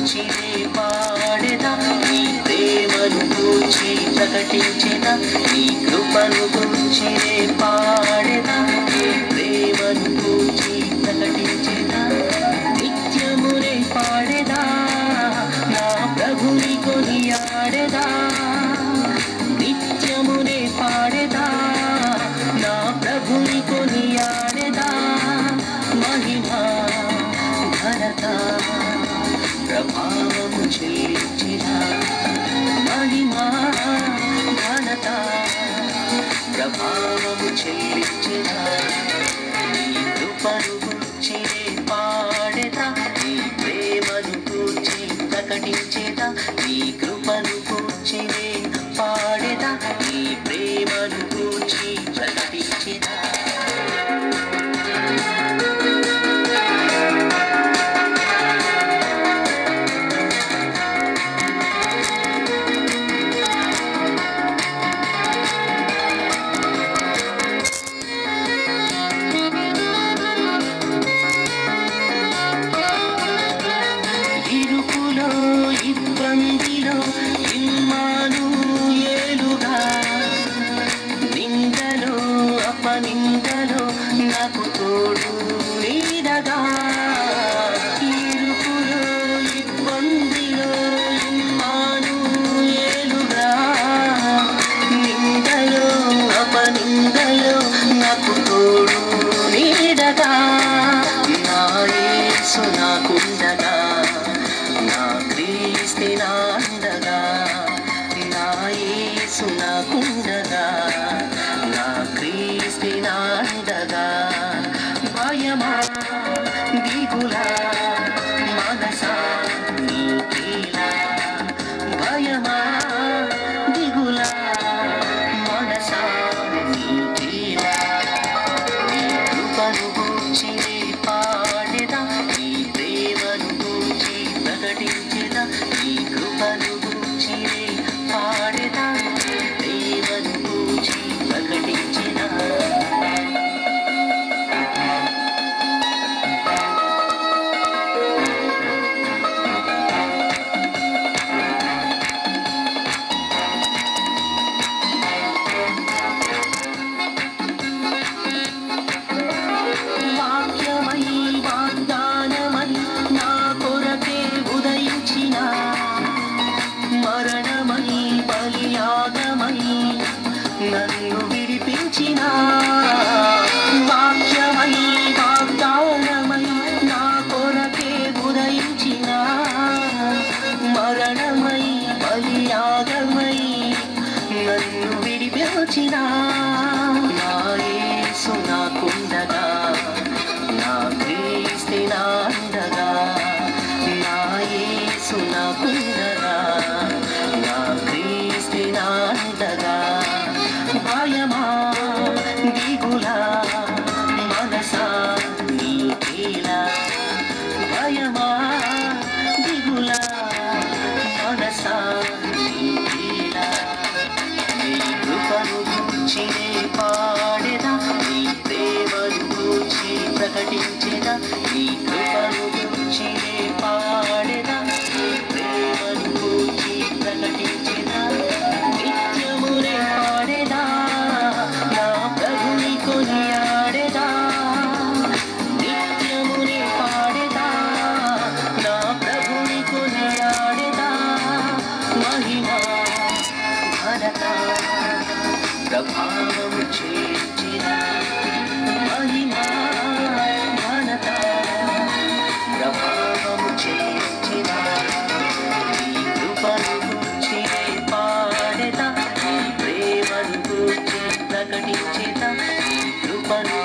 కూర్చినే పాడెదా నీ ప్రేమను కూర్చి ప్రకటించెదా నీ కృపను కూర్చినే పాడెదా నీ ప్రేమను కూర్చి ప్రకటించెదా నిత్యమునే పాడెదా నా ప్రభుని కొనియాడెదా నిత్యమునే పాడెదా నా ప్రభుని కొనియాడెదా మహిమా ఘనత ప్రభావము చెల్లించెదా మహిమా ఘనత ప్రభావము చెల్లించెదా నీ కృపను కూర్చినే పాడెదా నీ ప్రేమను కూర్చి ప్రకటించెదా నీ కృపను కూర్చినే పాడెదా నీ ప్రేమను కూర్చి ప్రకటించెదా ఇరుకులో ఇబ్బందిలో ఇమ్మానుయేలుగా నిందలో అపనిందలో నాకు తోడు నీడగా ఇరుకులో ఇబ్బందిలో ఇమ్మానుయేలుగా నిందలో అపనిందలో నాకు తోడు నీడగా నా యేసు నాకుండగా నా క్రీస్తు నా అండగా నా యేసు నాకుండగా నా క్రీస్తు నా అండగా భయమా దిగులా మనసా నీకేలా భయమా దిగులా మనసా నీకేలా నీ కృపను కూర్చినే పాడెదా నీ ప్రేమను కూర్చి ప్రకటించెదా నీ కృపను కూర్చినే పాడెదా నీ ప్రేమను కూర్చి ప్రకటించెదా వాక్యమై వాగ్దానమై నా కొరకే ఉదయించిన మరణమై బలియాగమై నన్ను విడిపించిన వాక్యమై వాగ్దానమై నా కొరకే ఉదయించిన మరణమై బలియాగమై నన్ను విడిపించిన నా యేసు నాకుండగా నా క్రీస్తు నా అండగా నా యేసు నాకుండగా నా క్రీస్తు నా అండగా భయమా దిగులా మనసా నీకేలా భయమా దిగులా మనసా నీకేలా నీ కృపను కూర్చినే పాడెదా నీ ప్రేమను కూర్చి ప్రకటించెదా నీ కృపను కూర్చినే పాడెదా నీ ప్రేమను కూర్చి ప్రకటించెదా నిత్యమునే పాడెదా నా ప్రభుని కొనియాడెదా నిత్యమునే పాడెదా నా ప్రభుని కొనియాడెదా మహిమా ఘనత ప్రభావము చెల్లించెదా మహిమా ఘనత ప్రభావము చెల్లించెదా నీ కృపను కూర్చినే పాడెదా నీ ప్రేమను కూర్చి ప్రకటించెదా నీ కృపను